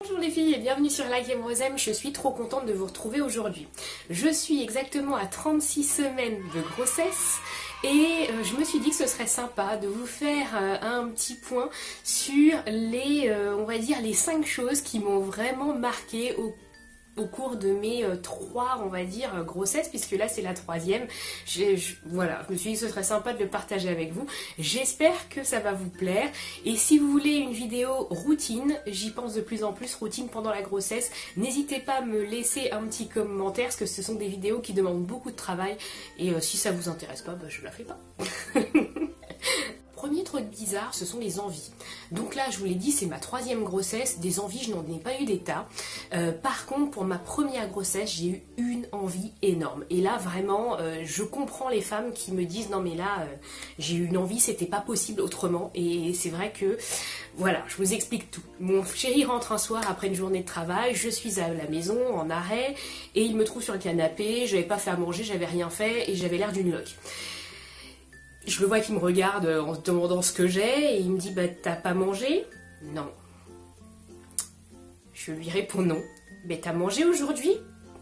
Bonjour les filles et bienvenue sur La Game Rosem, je suis trop contente de vous retrouver aujourd'hui. Je suis exactement à 36 semaines de grossesse et je me suis dit que ce serait sympa de vous faire un petit point sur on va dire les 5 choses qui m'ont vraiment marqué au cours de mes 3, on va dire, grossesses, puisque là c'est la 3e. Voilà, je me suis dit que ce serait sympa de le partager avec vous. J'espère que ça va vous plaire. Et si vous voulez une vidéo routine, j'y pense de plus en plus, routine pendant la grossesse, n'hésitez pas à me laisser un petit commentaire, parce que ce sont des vidéos qui demandent beaucoup de travail. Et si ça vous intéresse pas, bah, je la fais pas. Premier truc bizarre, ce sont les envies. Donc là, je vous l'ai dit, c'est ma 3e grossesse. Des envies, je n'en ai pas eu des tas. Par contre, pour ma première grossesse, j'ai eu une envie énorme. Et là, vraiment, je comprends les femmes qui me disent « Non mais là, j'ai eu une envie, c'était pas possible autrement. » Et c'est vrai que, voilà, je vous explique tout. Mon chéri rentre un soir après une journée de travail, je suis à la maison, en arrêt, et il me trouve sur le canapé, je n'avais pas fait à manger, j'avais rien fait, et j'avais l'air d'une loque. Je le vois qu'il me regarde en se demandant ce que j'ai et il me dit « Bah t'as pas mangé ?» Non. Je lui réponds non. « Mais t'as mangé aujourd'hui ?»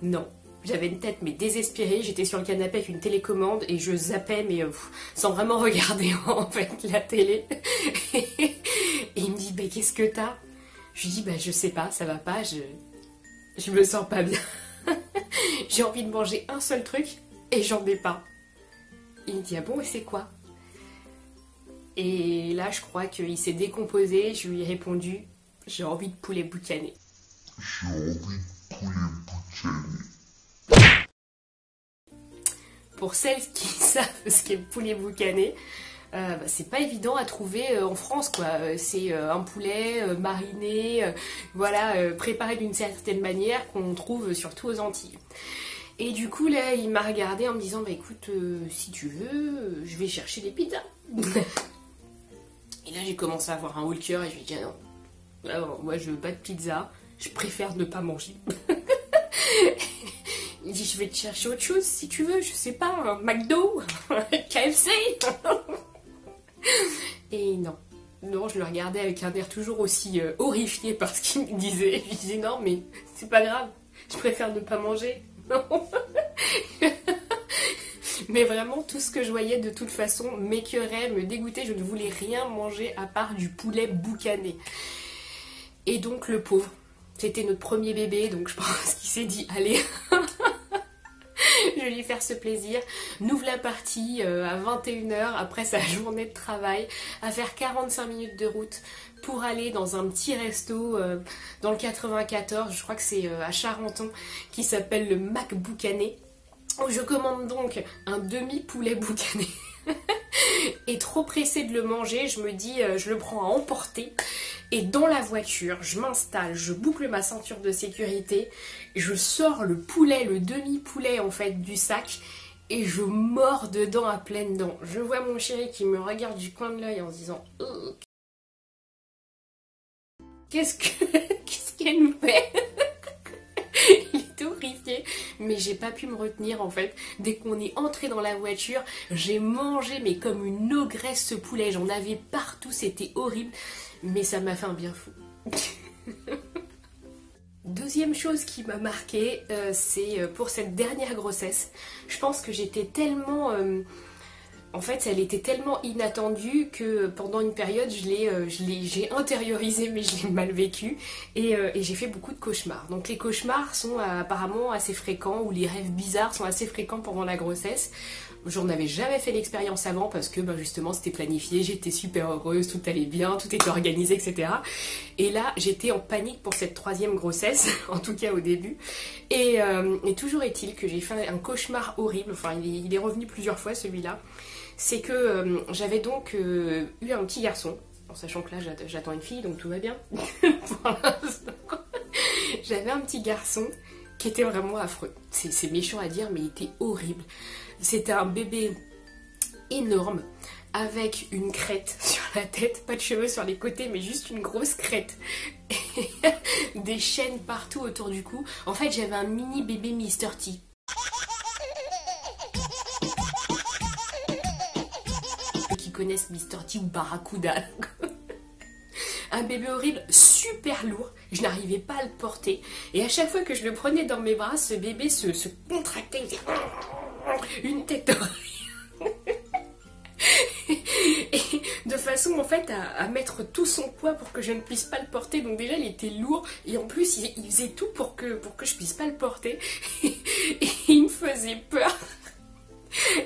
Non. J'avais une tête mais désespérée, j'étais sur le canapé avec une télécommande et je zappais mais sans vraiment regarder en fait la télé. Et il me dit « Bah qu'est-ce que t'as ?» Je lui dis « Bah je sais pas, ça va pas, je me sens pas bien. J'ai envie de manger un seul truc et j'en ai pas. » Il me dit « Ah bon, et c'est quoi ?» Et là, je crois qu'il s'est décomposé. Je lui ai répondu « J'ai envie de poulet boucané. » J'ai envie de poulet boucané. Pour celles qui savent ce qu'est le poulet boucané, c'est pas évident à trouver en France, quoi. C'est un poulet mariné, voilà, préparé d'une certaine manière qu'on trouve surtout aux Antilles. Et du coup, là, il m'a regardé en me disant « Bah écoute, si tu veux, je vais chercher des pizzas. » Et là, j'ai commencé à avoir un haut le cœur et je lui ai dit « Ah non, alors, moi je veux pas de pizza, je préfère ne pas manger. » Il dit « Je vais te chercher autre chose si tu veux, je sais pas, un McDo, un KFC. » Et non. Non, je le regardais avec un air toujours aussi horrifié par ce qu'il me disait. Je lui disais « Non, mais c'est pas grave, je préfère ne pas manger. » Non. Mais vraiment, tout ce que je voyais de toute façon m'écœurait, me dégoûtait. Je ne voulais rien manger à part du poulet boucané. Et donc le pauvre, c'était notre premier bébé, donc je pense qu'il s'est dit allez, je vais lui faire ce plaisir. Nous voilà partis à 21h après sa journée de travail, à faire 45 minutes de route pour aller dans un petit resto dans le 94, je crois que c'est à Charenton, qui s'appelle le Mac Boucané. Je commande donc un demi-poulet boucané. Et trop pressée de le manger, je me dis je le prends à emporter. Et dans la voiture, je m'installe, je boucle ma ceinture de sécurité, je sors le poulet, le demi-poulet en fait du sac, et je mords dedans à pleines dents. Je vois mon chéri qui me regarde du coin de l'œil en se disant qu'est-ce qu'elle nous fait? Il était horrifié, mais j'ai pas pu me retenir en fait. Dès qu'on est entré dans la voiture, j'ai mangé mais comme une ogresse ce poulet, j'en avais partout, c'était horrible, mais ça m'a fait un bien fou. Deuxième chose qui m'a marquée, c'est pour cette dernière grossesse. Je pense que j'étais tellement... En fait, elle était tellement inattendue que pendant une période, j'ai intériorisé, mais je l'ai mal vécu. Et j'ai fait beaucoup de cauchemars. Donc les cauchemars sont apparemment assez fréquents, ou les rêves bizarres sont assez fréquents pendant la grossesse. J'en avais jamais fait l'expérience avant parce que justement c'était planifié, j'étais super heureuse, tout allait bien, tout était organisé, etc. Et là, j'étais en panique pour cette 3e grossesse, en tout cas au début. Et toujours est-il que j'ai fait un cauchemar horrible, enfin il est revenu plusieurs fois celui-là. C'est que j'avais donc eu un petit garçon, en sachant que là j'attends une fille donc tout va bien pour l'instant. J'avais un petit garçon qui était vraiment affreux. C'est méchant à dire mais il était horrible. C'était un bébé énorme avec une crête sur la tête, pas de cheveux sur les côtés mais juste une grosse crête. Et des chaînes partout autour du cou. En fait j'avais un mini bébé Mr. T. Qui connaissent Mr. T ou Barracuda. Un bébé horrible, super lourd, je n'arrivais pas à le porter. Et à chaque fois que je le prenais dans mes bras, ce bébé se contractait, il faisait une tête horrible. Et de façon en fait à mettre tout son poids pour que je ne puisse pas le porter. Donc déjà il était lourd et en plus il faisait tout pour que je puisse pas le porter. Et il me faisait peur.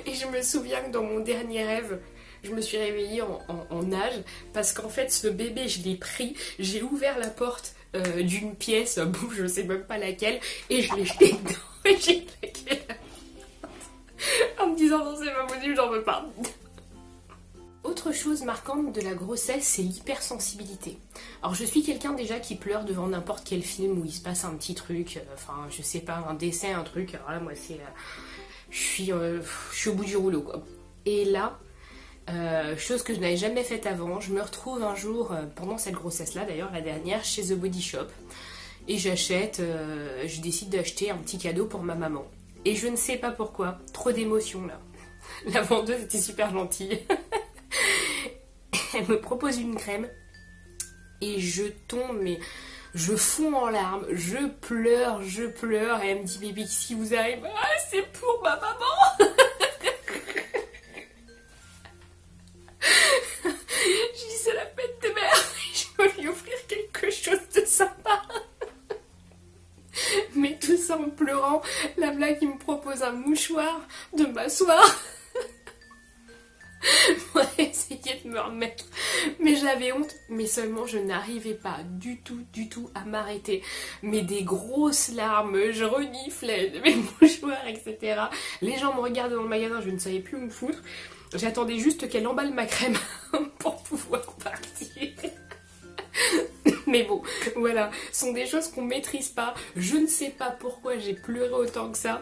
Et je me souviens que dans mon dernier rêve, je me suis réveillée en nage parce qu'en fait ce bébé je l'ai pris, j'ai ouvert la porte d'une pièce, bon, je sais même pas laquelle, et je l'ai jeté dedans et j'ai claqué la porte en me disant non c'est pas possible, j'en veux pas. Autre chose marquante de la grossesse, c'est l'hypersensibilité. Alors je suis quelqu'un déjà qui pleure devant n'importe quel film où il se passe un petit truc, enfin je sais pas, un décès, un truc, alors là moi c'est... je suis au bout du rouleau quoi. Et là, chose que je n'avais jamais faite avant, je me retrouve un jour, pendant cette grossesse là d'ailleurs, la dernière, chez The Body Shop. Et je décide d'acheter un petit cadeau pour ma maman. Et je ne sais pas pourquoi, trop d'émotions là. La vendeuse était super gentille. Elle me propose une crème et je tombe, mais je fonds en larmes, je pleure et elle me dit bébé si vous arrivez, ah, c'est pour ma maman. Je dis c'est la fête des mères, je vais lui offrir quelque chose de sympa. Mais tout ça en pleurant, la blague qui me propose un mouchoir, de m'asseoir. Pour essayer de me remettre, mais j'avais honte, mais seulement je n'arrivais pas du tout à m'arrêter, mais des grosses larmes, je reniflais mes mouchoirs, etc. Les gens me regardaient dans le magasin, je ne savais plus où me foutre, j'attendais juste qu'elle emballe ma crème pour pouvoir partir. Mais bon, voilà, ce sont des choses qu'on maîtrise pas, je ne sais pas pourquoi j'ai pleuré autant que ça,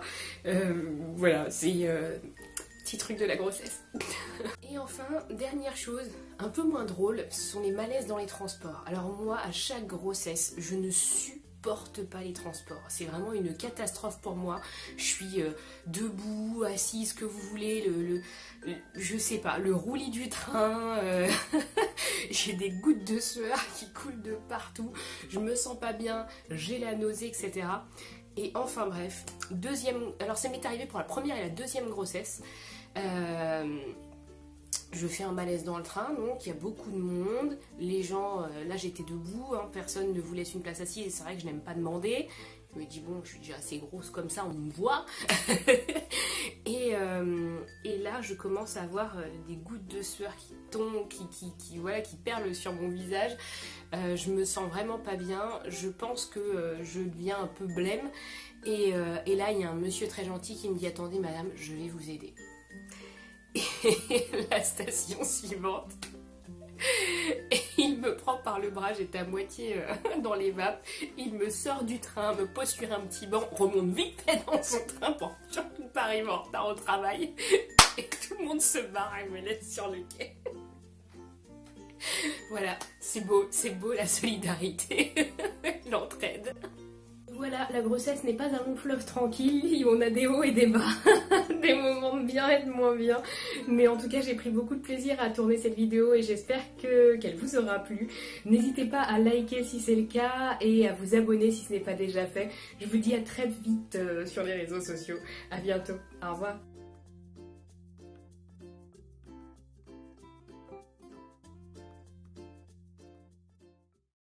voilà, c'est... petit truc de la grossesse. Et enfin, dernière chose, un peu moins drôle, ce sont les malaises dans les transports. Alors moi, à chaque grossesse, je ne supporte pas les transports. C'est vraiment une catastrophe pour moi. Je suis debout, assise, ce que vous voulez, je sais pas, le roulis du train, j'ai des gouttes de sueur qui coulent de partout, je me sens pas bien, j'ai la nausée, etc. Et enfin bref, alors ça m'est arrivé pour la première et la deuxième grossesse. Je fais un malaise dans le train, donc il y a beaucoup de monde, les gens, là j'étais debout, hein, personne ne vous laisse une place assise et c'est vrai que je n'aime pas demander. Je me dis bon, je suis déjà assez grosse comme ça, on me voit. et là je commence à avoir des gouttes de sueur qui tombent, qui perlent sur mon visage. Je me sens vraiment pas bien, je pense que je deviens un peu blême. Et là il y a un monsieur très gentil qui me dit attendez madame, je vais vous aider. Et la station suivante, et il me prend par le bras, j'étais à moitié dans les vapes, il me sort du train, me pose sur un petit banc, remonte vite fait dans son train pour surtout pas arriver en retard au travail, et tout le monde se barre et me laisse sur le quai. Voilà, c'est beau la solidarité, l'entraide. Voilà, la grossesse n'est pas un long fleuve tranquille, on a des hauts et des bas, des moments de bien et de moins bien, mais en tout cas j'ai pris beaucoup de plaisir à tourner cette vidéo et j'espère qu'elle vous aura plu. N'hésitez pas à liker si c'est le cas et à vous abonner si ce n'est pas déjà fait. Je vous dis à très vite sur les réseaux sociaux. À bientôt, au revoir.